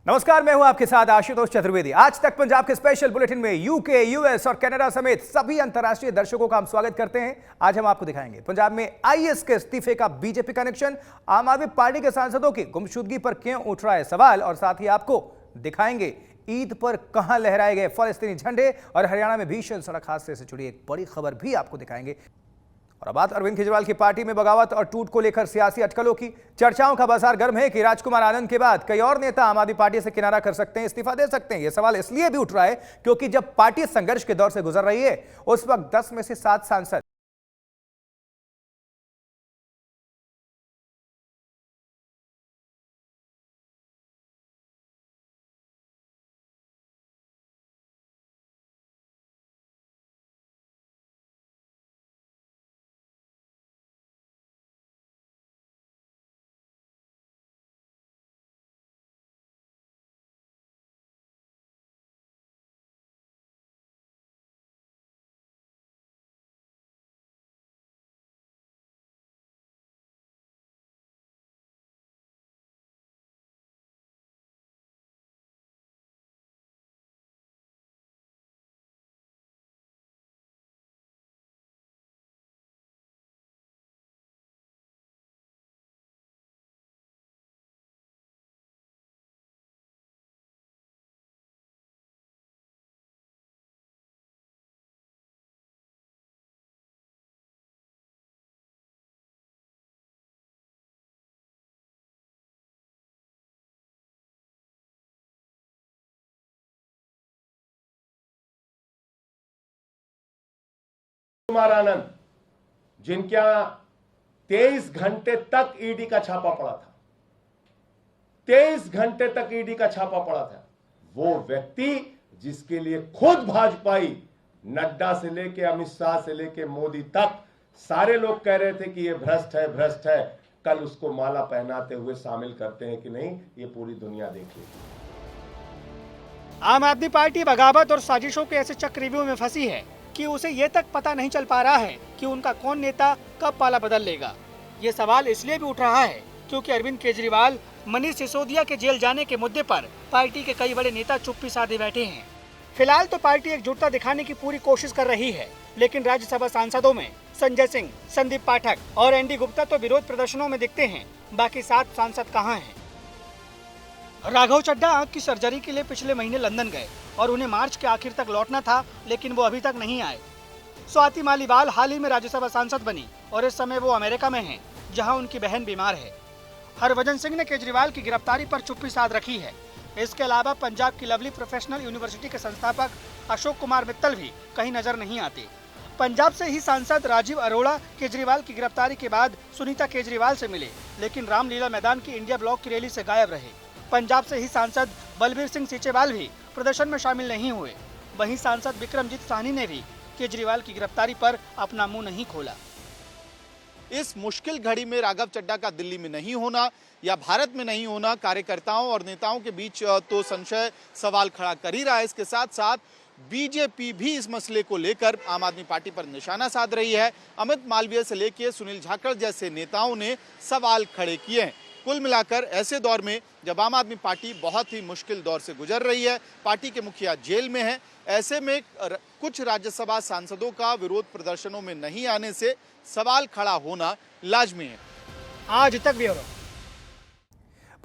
नमस्कार, मैं हूं आपके साथ आशुतोष चतुर्वेदी। आज तक पंजाब के स्पेशल बुलेटिन में यूके, यूएस और कनाडा समेत सभी अंतर्राष्ट्रीय दर्शकों का हम स्वागत करते हैं। आज हम आपको दिखाएंगे पंजाब में आईएएस के इस्तीफे का बीजेपी कनेक्शन, आम आदमी पार्टी के सांसदों की गुमशुदगी पर क्यों उठ रहा है सवाल, और साथ ही आपको दिखाएंगे ईद पर कहां लहराए गए फलस्तीनी झंडे, और हरियाणा में भीषण सड़क हादसे से जुड़ी एक बड़ी खबर भी आपको दिखाएंगे। और अब बात अरविंद केजरीवाल की पार्टी में बगावत और टूट को लेकर सियासी अटकलों की। चर्चाओं का बाजार गर्म है कि राजकुमार आनंद के बाद कई और नेता आम आदमी पार्टी से किनारा कर सकते हैं, इस्तीफा दे सकते हैं। यह सवाल इसलिए भी उठ रहा है क्योंकि जब पार्टी संघर्ष के दौर से गुजर रही है उस वक्त 10 में से 7 सांसद राजकुमार आनंद, जिनके यहां 23 घंटे तक ईडी का छापा पड़ा था, 23 घंटे तक ईडी का छापा पड़ा था, वो व्यक्ति जिसके लिए खुद भाजपाई नड्डा से लेके अमित शाह से लेके मोदी तक सारे लोग कह रहे थे कि ये भ्रष्ट है, भ्रष्ट है, कल उसको माला पहनाते हुए शामिल करते हैं कि नहीं, ये पूरी दुनिया देखेगी। आम आदमी पार्टी बगावत और साजिशों के ऐसे चक्रव्यूह में फंसी है कि उसे ये तक पता नहीं चल पा रहा है कि उनका कौन नेता कब पाला बदल लेगा। ये सवाल इसलिए भी उठ रहा है क्योंकि अरविंद केजरीवाल, मनीष सिसोदिया के जेल जाने के मुद्दे पर पार्टी के कई बड़े नेता चुप्पी साधे बैठे हैं। फिलहाल तो पार्टी एकजुटता दिखाने की पूरी कोशिश कर रही है, लेकिन राज्यसभा सांसदों में संजय सिंह, संदीप पाठक और एनडी गुप्ता तो विरोध प्रदर्शनों में दिखते हैं। बाकी 7 सांसद कहाँ हैं? राघव चड्ढा आंख की सर्जरी के लिए पिछले महीने लंदन गए और उन्हें मार्च के आखिर तक लौटना था, लेकिन वो अभी तक नहीं आए। स्वाति मालीवाल हाल ही में राज्यसभा सांसद बनी और इस समय वो अमेरिका में हैं, जहां उनकी बहन बीमार है। हरभजन सिंह ने केजरीवाल की गिरफ्तारी पर चुप्पी साध रखी है। इसके अलावा पंजाब की लवली प्रोफेशनल यूनिवर्सिटी के संस्थापक अशोक कुमार मित्तल भी कहीं नजर नहीं आते। पंजाब से ही सांसद राजीव अरोड़ा केजरीवाल की गिरफ्तारी के बाद सुनीता केजरीवाल से मिले, लेकिन रामलीला मैदान की इंडिया ब्लॉक की रैली से गायब रहे। पंजाब से ही सांसद बलबीर सिंह सीचेवाल भी प्रदर्शन में शामिल नहीं हुए। वहीं सांसद विक्रमजीत साहनी ने भी केजरीवाल की गिरफ्तारी पर अपना मुंह नहीं खोला। इस मुश्किल घड़ी में राघव चड्ढा का दिल्ली में नहीं होना या भारत में नहीं होना कार्यकर्ताओं और नेताओं के बीच तो संशय सवाल खड़ा कर ही रहा है। इसके साथ साथ बीजेपी भी इस मसले को लेकर आम आदमी पार्टी पर निशाना साध रही है। अमित मालवीय से लेकर सुनील जाखड़ जैसे नेताओं ने सवाल खड़े किए हैं। कुल मिलाकर ऐसे दौर में जब आम आदमी पार्टी बहुत ही मुश्किल दौर से गुजर रही है, पार्टी के मुखिया जेल में हैं, ऐसे में कुछ राज्यसभा सांसदों का विरोध प्रदर्शनों में नहीं आने से सवाल खड़ा होना लाजमी है। आज तक ब्यूरो।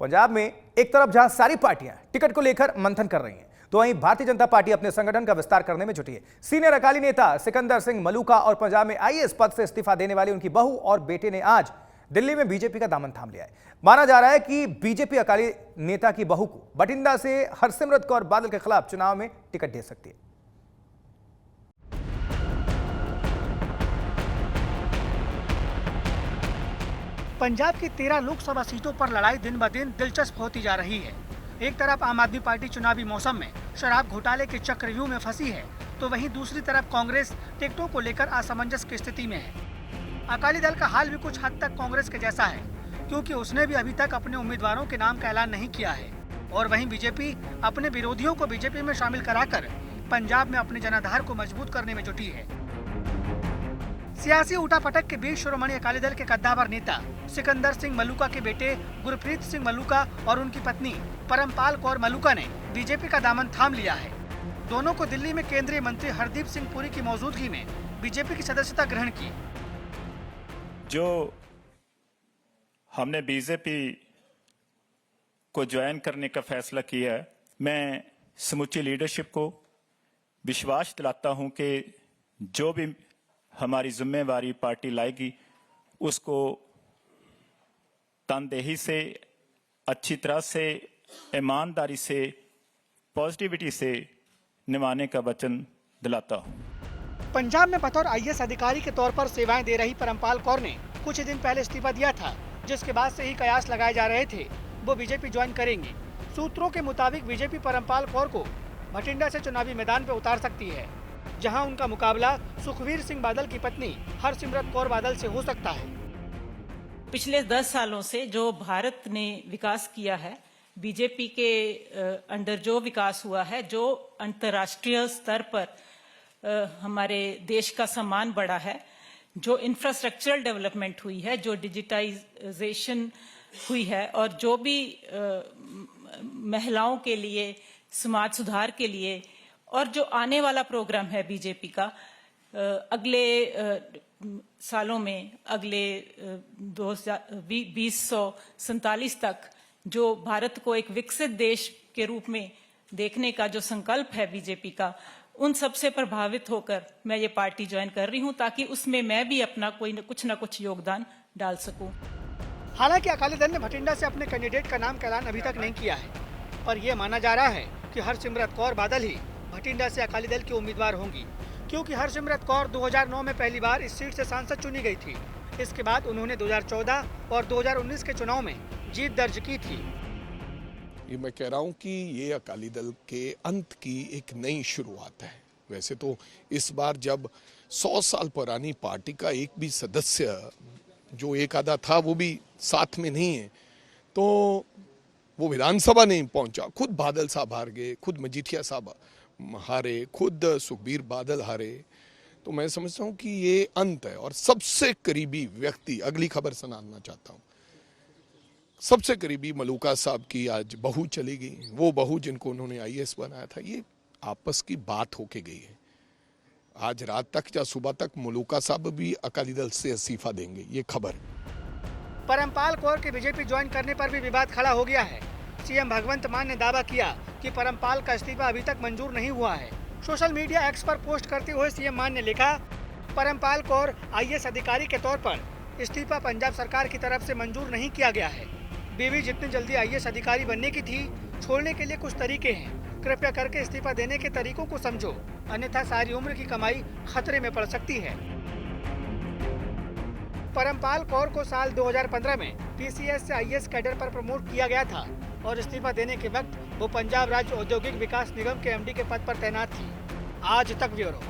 पंजाब में एक तरफ जहां सारी पार्टियां टिकट को लेकर मंथन कर रही हैं, तो वहीं भारतीय जनता पार्टी अपने संगठन का विस्तार करने में जुटी है। सीनियर अकाली नेता सिकंदर सिंह मलूका और पंजाब में आईएएस पद से इस्तीफा देने वाली उनकी बहू और बेटे ने आज दिल्ली में बीजेपी का दामन थाम लिया है। माना जा रहा है कि बीजेपी अकाली नेता की बहू को बठिंडा से हरसिमरत कौर बादल के खिलाफ चुनाव में टिकट दे सकती है। पंजाब की 13 लोकसभा सीटों पर लड़ाई दिन ब दिन दिलचस्प होती जा रही है। एक तरफ आम आदमी पार्टी चुनावी मौसम में शराब घोटाले के चक्रव्यूह में फंसी है, तो वहीं दूसरी तरफ कांग्रेस टिकटों को लेकर असमंजस की स्थिति में है। अकाली दल का हाल भी कुछ हद तक कांग्रेस के जैसा है, क्योंकि उसने भी अभी तक अपने उम्मीदवारों के नाम का ऐलान नहीं किया है। और वहीं बीजेपी अपने विरोधियों को बीजेपी में शामिल कराकर पंजाब में अपने जनाधार को मजबूत करने में जुटी है। सियासी उठापटक के बीच शिरोमणि अकाली दल के कद्दावर नेता सिकंदर सिंह मलूका के बेटे गुरप्रीत सिंह मलूका और उनकी पत्नी परमपाल कौर मलूका ने बीजेपी का दामन थाम लिया है। दोनों को दिल्ली में केंद्रीय मंत्री हरदीप सिंह पुरी की मौजूदगी में बीजेपी की सदस्यता ग्रहण की। जो हमने बीजेपी को ज्वाइन करने का फैसला किया है, मैं समूची लीडरशिप को विश्वास दिलाता हूं कि जो भी हमारी जिम्मेवारी पार्टी लाएगी उसको तनदेही से, अच्छी तरह से, ईमानदारी से, पॉजिटिविटी से निभाने का वचन दिलाता हूं। पंजाब में बतौर आईएएस अधिकारी के तौर पर सेवाएं दे रही परमपाल कौर ने कुछ दिन पहले इस्तीफा दिया था, जिसके बाद से ही कयास लगाए जा रहे थे वो बीजेपी ज्वाइन करेंगी। सूत्रों के मुताबिक बीजेपी परमपाल कौर को भटिंडा से चुनावी मैदान पे उतार सकती है, जहां उनका मुकाबला सुखबीर सिंह बादल की पत्नी हरसिमरत कौर बादल से हो सकता है। पिछले 10 सालों से जो भारत ने विकास किया है, बीजेपी के अंडर जो विकास हुआ है, जो अंतर्राष्ट्रीय स्तर पर हमारे देश का सम्मान बढ़ा है, जो इंफ्रास्ट्रक्चरल डेवलपमेंट हुई है, जो डिजिटाइजेशन हुई है और जो भी महिलाओं के लिए, समाज सुधार के लिए और जो आने वाला प्रोग्राम है बीजेपी का अगले सालों में, अगले 2047 तक जो भारत को एक विकसित देश के रूप में देखने का जो संकल्प है बीजेपी का, उन सब से प्रभावित होकर मैं ये पार्टी ज्वाइन कर रही हूं ताकि उसमें मैं भी अपना कुछ ना कुछ योगदान डाल सकूं। हालांकि अकाली दल ने भटिंडा से अपने कैंडिडेट का नाम का ऐलान अभी तक नहीं किया है, पर यह माना जा रहा है कि हरसिमरत कौर बादल ही भटिंडा से अकाली दल की उम्मीदवार होंगी, क्योंकि हरसिमरत कौर 2009 में पहली बार इस सीट से सांसद चुनी गई थी। इसके बाद उन्होंने 2014 और 2019 के चुनाव में जीत दर्ज की थी। ये मैं कह रहा हूँ कि ये अकाली दल के अंत की एक नई शुरुआत है। वैसे तो इस बार जब 100 साल पुरानी पार्टी का एक भी सदस्य, जो एक आधा था वो भी साथ में नहीं है, तो वो विधानसभा नहीं पहुंचा। खुद बादल साहब हार गए, खुद मजीठिया साहब हारे, खुद सुखबीर बादल हारे। तो मैं समझता हूँ कि ये अंत है। और सबसे करीबी व्यक्ति, अगली खबर सुनाना चाहता हूँ, सबसे करीबी मलूका साहब की आज बहू चली गई। वो बहू जिनको उन्होंने आईएएस बनाया था, ये आपस की बात होके गई है। आज रात तक या सुबह तक मलूका साहब भी अकाली दल से इस्तीफा देंगे, ये खबर। परमपाल कौर के बीजेपी ज्वाइन करने पर भी विवाद खड़ा हो गया है। सीएम भगवंत मान ने दावा किया कि परमपाल का इस्तीफा अभी तक मंजूर नहीं हुआ है। सोशल मीडिया एक्स पर पोस्ट करते हुए सीएम मान ने लिखा, परमपाल कौर आईएएस अधिकारी के तौर पर इस्तीफा पंजाब सरकार की तरफ से मंजूर नहीं किया गया है। बीवी जितनी जल्दी आईएएस अधिकारी बनने की थी, छोड़ने के लिए कुछ तरीके हैं। कृपया करके इस्तीफा देने के तरीकों को समझो, अन्यथा सारी उम्र की कमाई खतरे में पड़ सकती है। परमपाल कौर को साल 2015 में पीसीएस से आईएएस कैडर पर प्रमोट किया गया था और इस्तीफा देने के वक्त वो पंजाब राज्य औद्योगिक विकास निगम के एमडी के पद पर तैनात थी। आज तक ब्यूरो।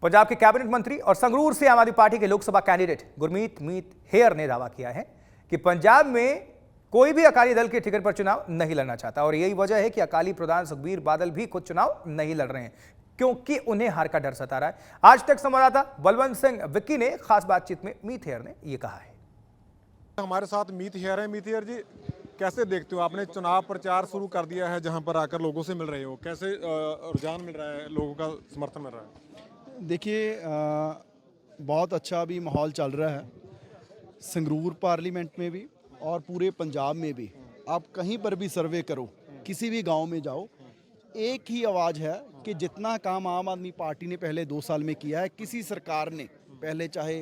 पंजाब के कैबिनेट मंत्री और संगरूर से आम आदमी पार्टी के लोकसभा कैंडिडेट गुरमीत मीत हेयर ने दावा किया है कि पंजाब में कोई भी अकाली दल के टिकट पर चुनाव नहीं लड़ना चाहता और यही वजह है कि अकाली प्रधान सुखबीर बादल भी खुद चुनाव नहीं लड़ रहे हैं, क्योंकि उन्हें हार का डर सता रहा है। आज तक संवाददाता बलवंत सिंह विक्की ने खास बातचीत में मीत हेयर ने यह कहा है। हमारे साथ मीत हेयर है। मीत हेयर जी, कैसे देखते हो, आपने चुनाव प्रचार शुरू कर दिया है, जहां पर आकर लोगों से मिल रहे हो, कैसे रुझान मिल रहा है, लोगों का समर्थन मिल रहा है? देखिए, बहुत अच्छा अभी माहौल चल रहा है संगरूर पार्लियामेंट में भी और पूरे पंजाब में भी। आप कहीं पर भी सर्वे करो, किसी भी गांव में जाओ, एक ही आवाज़ है कि जितना काम आम आदमी पार्टी ने पहले 2 साल में किया है, किसी सरकार ने पहले, चाहे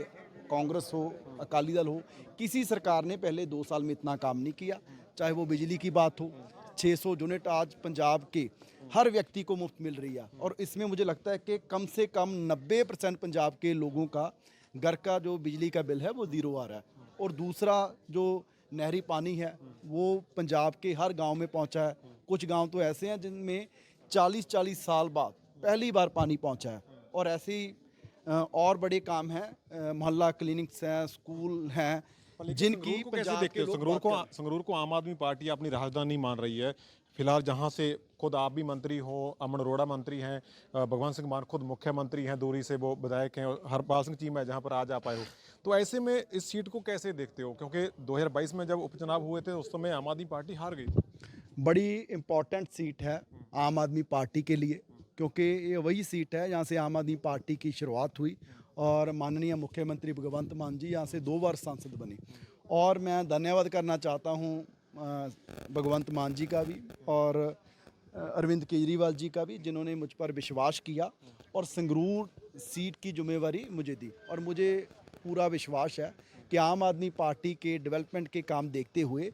कांग्रेस हो, अकाली दल हो, किसी सरकार ने पहले 2 साल में इतना काम नहीं किया। चाहे वो बिजली की बात हो, 600 यूनिट आज पंजाब के हर व्यक्ति को मुफ्त मिल रही है और इसमें मुझे लगता है कि कम से कम 90% पंजाब के लोगों का घर का जो बिजली का बिल है वो ज़ीरो आ रहा है। और दूसरा, जो नहरी पानी है वो पंजाब के हर गांव में पहुंचा है। कुछ गांव तो ऐसे हैं जिनमें 40-40 साल बाद पहली बार पानी पहुंचा है। और ऐसे ही और बड़े काम हैं, मोहल्ला क्लिनिक्स हैं, स्कूल हैं, जिनकी कैसे देखते हो? संगरूर को आम आदमी पार्टी अपनी राजधानी मान रही है, फिलहाल जहां से खुद आप भी मंत्री हो, अमन अरोड़ा मंत्री हैं, भगवंत सिंह मान खुद मुख्यमंत्री हैं, दूरी से वो विधायक हैं, और हरपाल सिंह चीमा है जहां पर आज आप आए हो, तो ऐसे में इस सीट को कैसे देखते हो? क्योंकि 2022 में जब उपचुनाव हुए थे उस समय आम आदमी पार्टी हार गई थी। बड़ी इम्पॉर्टेंट सीट है आम आदमी पार्टी के लिए, क्योंकि ये वही सीट है जहाँ से आम आदमी पार्टी की शुरुआत हुई और माननीय मुख्यमंत्री भगवंत मान जी यहाँ से 2 बार सांसद बने। और मैं धन्यवाद करना चाहता हूँ भगवंत मान जी का भी और अरविंद केजरीवाल जी का भी, जिन्होंने मुझ पर विश्वास किया और संगरूर सीट की जिम्मेवारी मुझे दी। और मुझे पूरा विश्वास है कि आम आदमी पार्टी के डेवलपमेंट के काम देखते हुए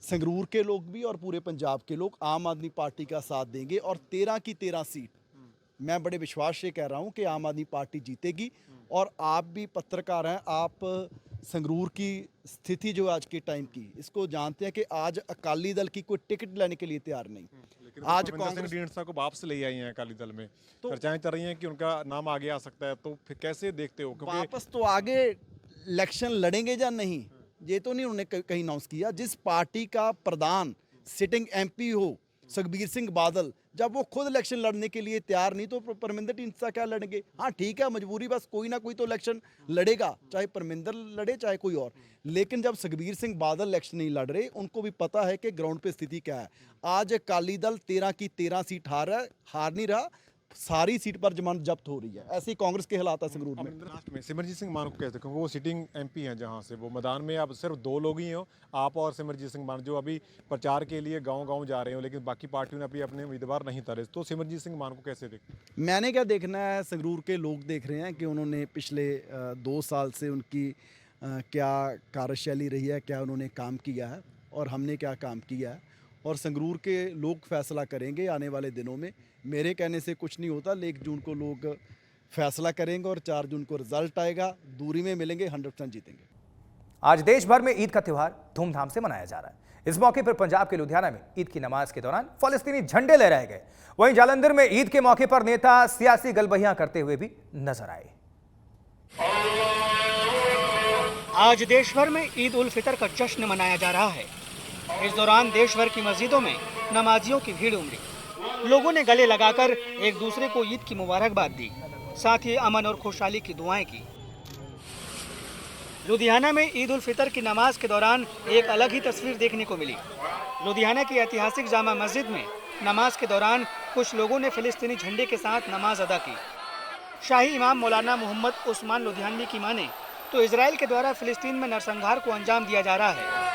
संगरूर के लोग भी और पूरे पंजाब के लोग आम आदमी पार्टी का साथ देंगे और 13 की 13 सीट मैं बड़े विश्वास से कह रहा हूं कि आम आदमी पार्टी जीतेगी। और आप भी पत्रकार हैं, आप संगरूर की स्थिति जो आज के टाइम की इसको जानते हैं कि आज अकाली दल की कोई टिकट लेने के लिए तैयार नहीं। आज कांग्रेस ढींढसा को वापस ले आई हैं अकाली दल में, तो चर्चाएं चल रही हैं कि उनका नाम आगे आ सकता है, तो फिर कैसे देखते हो? क्योंकि वापस तो आगे इलेक्शन लड़ेंगे या नहीं ये तो नहीं उन्होंने कहीं अनाउंस किया। जिस पार्टी का प्रधान सिटिंग एमपी हो सुखबीर सिंह बादल, जब वो खुद इलेक्शन लड़ने के लिए तैयार नहीं तो परमिंदर ढींढसा क्या लड़ेंगे? हाँ ठीक है, मजबूरी बस कोई ना कोई तो इलेक्शन लड़ेगा, चाहे परमिंदर लड़े चाहे कोई और। लेकिन जब सुखबीर सिंह बादल इलेक्शन नहीं लड़ रहे, उनको भी पता है कि ग्राउंड पे स्थिति क्या है। आज अकाली दल 13 की 13 सीट हार नहीं रहा, सारी सीट पर जमानत जब्त हो रही है। ऐसे ही कांग्रेस के हालात है संगरूर में। सिमरजीत सिंह मान को कहते, क्योंकि वो सिटिंग एमपी हैं जहां से, वो मैदान में अब सिर्फ 2 लोग ही हो, आप और सिमरजीत सिंह मान, जो अभी प्रचार के लिए गांव-गांव जा रहे हो, लेकिन बाकी पार्टियों ने अभी अपने उम्मीदवार नहीं तारे, तो सिमरजीत सिंह मान को कैसे देखते? मैंने क्या देखना है, संगरूर के लोग देख रहे हैं कि उन्होंने पिछले 2 साल से उनकी क्या कार्यशैली रही है, क्या उन्होंने काम किया है और हमने क्या काम किया है। और संगरूर के लोग फैसला करेंगे आने वाले दिनों में। मेरे कहने से कुछ नहीं होता, 1 जून को लोग फैसला करेंगे और 4 जून को रिजल्ट आएगा, दूरी में मिलेंगे, 100% जीतेंगे। आज देश भर में ईद का त्योहार धूमधाम से मनाया जा रहा है। इस मौके पर पंजाब के लुधियाना में ईद की नमाज के दौरान फलस्तीनी झंडे लहराए गए। वहीं जालंधर में ईद के मौके पर नेता सियासी गलबहियां करते हुए भी नजर आए। आज देश भर में ईद उल फितर का जश्न मनाया जा रहा है। इस दौरान देश भर की मस्जिदों में नमाजियों की भीड़ उमड़ी। लोगों ने गले लगाकर एक दूसरे को ईद की मुबारकबाद दी, साथ ही अमन और खुशहाली की दुआएं की। लुधियाना में ईद उल फितर की नमाज के दौरान एक अलग ही तस्वीर देखने को मिली। लुधियाना की ऐतिहासिक जामा मस्जिद में नमाज के दौरान कुछ लोगों ने फिलिस्तीनी झंडे के साथ नमाज अदा की। शाही इमाम मौलाना मोहम्मद उस्मान लुधियानवी की माने तो इजराइल के द्वारा फिलिस्तीन में नरसंहार को अंजाम दिया जा रहा है।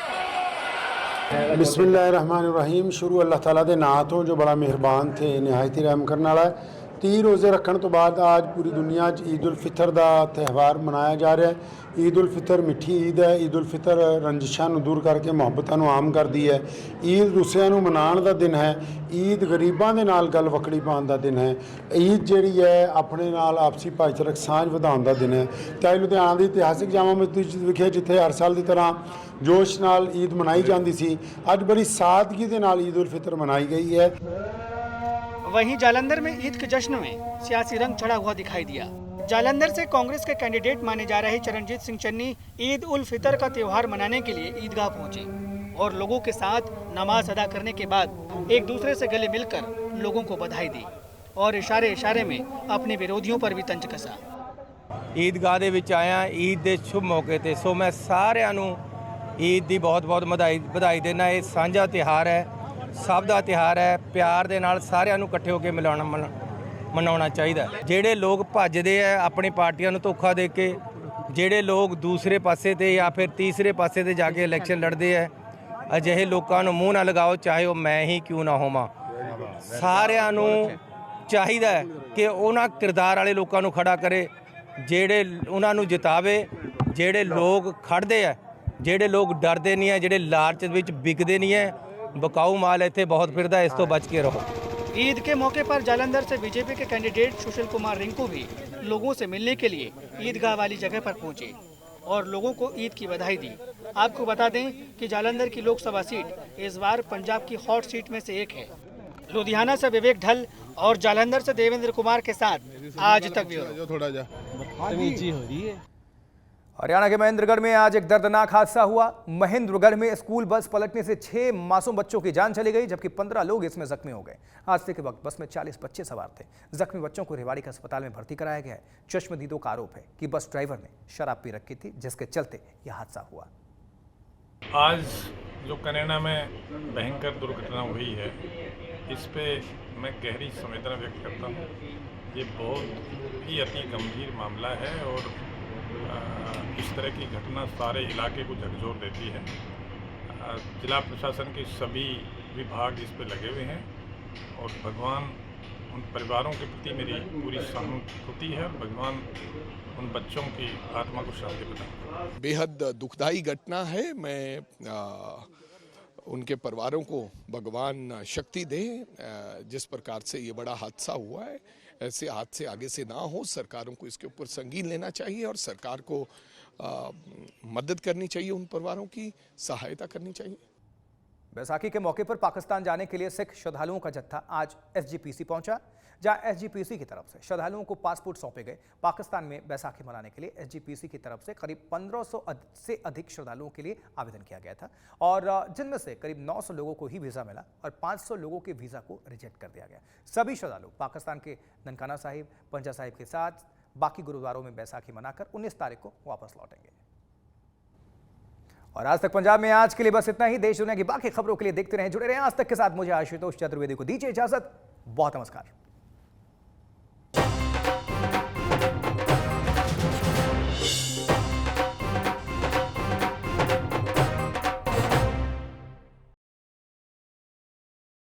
बिस्मिल्लाहिर्रहमानिर्रहीम। शुरू अल्लाह ताला दे नां तो जो बड़ा मेहरबान थे, निहायती रहम करने वाला है। 30 रोज़े रखने तो बाद आज पूरी दुनिया ईद उल फितर का त्यौहार मनाया जा रहा है। ईद उल फितर मिठी ईद है। ईद उल फितर रंजिशां नूं दूर करके मुहब्बतां नूं आम करदी है। ईद रुसियां नूं मनाउण दा दिन है। ईद गरीबां दे नाल गल वकड़ी पाउण दा दिन है। ईद जिहड़ी है अपने नाल आपसी भाईचारक सांझ वधाउण दा दिन है। चाहे लुधियाना दी इतिहासिक जामा मस्जिद विखे जिथे हर साल की तरह जोश नाल ईद मनाई जाती सी, अज बड़ी सादगी दे नाल ईद उल फितर मनाई गई है। वहीं जालंधर में ईद के जश्न में सियासी रंग चढ़ा हुआ दिखाई दिया। जालंधर से कांग्रेस के कैंडिडेट माने जा रहे चरणजीत सिंह चन्नी ईद उल फितर का त्योहार मनाने के लिए ईदगाह पहुंचे और लोगों के साथ नमाज अदा करने के बाद एक दूसरे से गले मिलकर लोगों को बधाई दी और इशारे इशारे में अपने विरोधियों पर भी तंज कसा। ईदगाह ਦੇ ਵਿੱਚ ਆਇਆ ईद ਦੇ शुभ मौके ਤੇ ਸੋ ਮੈਂ ਸਾਰਿਆਂ ਨੂੰ ईद ਦੀ ਬਹੁਤ-ਬਹੁਤ ਵਧਾਈ ਦੇਣਾ। ਇਹ ਸਾਂਝਾ ਤਿਹਾਰ ਹੈ, ਸਭ ਦਾ ਤਿਹਾਰ ਹੈ। ਪਿਆਰ ਦੇ ਨਾਲ ਸਾਰਿਆਂ ਨੂੰ ਇਕੱਠੇ ਹੋ ਕੇ ਮਨਾਉਣਾ ਚਾਹੀਦਾ। ਜਿਹੜੇ ਲੋਕ ਭੱਜਦੇ ਆ ਆਪਣੀ ਪਾਰਟੀਆਂ ਨੂੰ ਧੋਖਾ ਦੇ ਕੇ, ਜਿਹੜੇ ਲੋਕ ਦੂਸਰੇ ਪਾਸੇ ਤੇ ਜਾਂ ਫਿਰ ਤੀਸਰੇ ਪਾਸੇ ਤੇ ਜਾ ਕੇ ਇਲੈਕਸ਼ਨ ਲੜਦੇ ਆ, ਅਜਿਹੇ ਲੋਕਾਂ ਨੂੰ ਮੂੰਹ ਨਾ ਲਗਾਓ, ਚਾਹੇ ਉਹ ਮੈਂ ਹੀ ਕਿਉਂ ਨਾ ਹੋਵਾਂ। ਸਾਰਿਆਂ ਨੂੰ ਚਾਹੀਦਾ ਕਿ ਉਹਨਾਂ ਕਿਰਦਾਰ ਵਾਲੇ ਲੋਕਾਂ ਨੂੰ ਖੜਾ ਕਰੇ, ਜਿਹੜੇ ਉਹਨਾਂ ਨੂੰ ਜਿਤਾਵੇ। ਜਿਹੜੇ ਲੋਕ ਖੜਦੇ ਆ, ਜਿਹੜੇ ਲੋਕ ਡਰਦੇ ਨਹੀਂ ਹੈ, ਜਿਹੜੇ ਲਾਲਚ ਵਿੱਚ ਵਿਕਦੇ ਨਹੀਂ ਹੈ, ਬਕਾਊ ਮਾਲ ਇੱਥੇ ਬਹੁਤ ਫਿਰਦਾ, ਇਸ ਤੋਂ बच के रहो। ईद के मौके पर जालंधर से बीजेपी के कैंडिडेट सुशील कुमार रिंकू भी लोगों से मिलने के लिए ईदगाह वाली जगह पर पहुंचे और लोगों को ईद की बधाई दी। आपको बता दें कि जालंधर की लोकसभा सीट इस बार पंजाब की हॉट सीट में से एक है। लुधियाना से विवेक ढल और जालंधर से देवेंद्र कुमार के साथ आज तक ब्यूरो। हरियाणा के महेंद्रगढ़ में आज एक दर्दनाक हादसा हुआ। महेंद्रगढ़ में स्कूल बस पलटने से 6 मासूम बच्चों की जान चली गई, जबकि 15 लोग इसमें जख्मी हो गए। हादसे के वक्त बस में 40 बच्चे सवार थे। जख्मी बच्चों को रेवाड़ी के अस्पताल में भर्ती कराया गया है। चश्मदीदों का आरोप है कि बस ड्राइवर ने शराब पी रखी थी, जिसके चलते यह हादसा हुआ। आज जो कनेडा में भयंकर दुर्घटना हुई है, इस पे मैं गहरी संवेदना व्यक्त करता हूँ। ये बहुत ही अति गंभीर मामला है और इस तरह की घटना सारे इलाके को झकझोर देती है। जिला प्रशासन के सभी विभाग इस पे लगे हुए हैं और भगवान उन परिवारों के प्रति मेरी पूरी सहानुभूति है। भगवान उन बच्चों की आत्मा को शांति प्रदान। बेहद दुखदाई घटना है। मैं उनके परिवारों को भगवान शक्ति दे। जिस प्रकार से ये बड़ा हादसा हुआ है, ऐसे हादसे आगे से ना हो। सरकारों को इसके ऊपर संगीन लेना चाहिए और सरकार को मदद करनी चाहिए, उन परिवारों की सहायता करनी चाहिए। बैसाखी के मौके पर पाकिस्तान जाने के लिए सिख श्रद्धालुओं का जत्था आज एसजीपीसी पहुंचा, जहां एसजीपीसी की तरफ से श्रद्धालुओं को पासपोर्ट सौंपे गए। पाकिस्तान में बैसाखी मनाने के लिए एसजीपीसी की तरफ से करीब 1500 से अधिक श्रद्धालुओं के लिए आवेदन किया गया था और जिनमें से करीब 900 लोगों को ही वीजा मिला और 500 लोगों के वीजा को रिजेक्ट कर दिया गया। सभी श्रद्धालु पाकिस्तान के ननकाना साहिब, पंजा साहिब के साथ बाकी गुरुद्वारों में बैसाखी मनाकर 19 तारीख को वापस लौटेंगे। और आज तक पंजाब में आज के लिए बस इतना ही। देश दुनिया की बाकी खबरों के लिए देखते रहें, जुड़े रहें आज तक के साथ। मुझे आशुतोष चतुर्वेदी को दीजिए इजाजत। बहुत नमस्कार।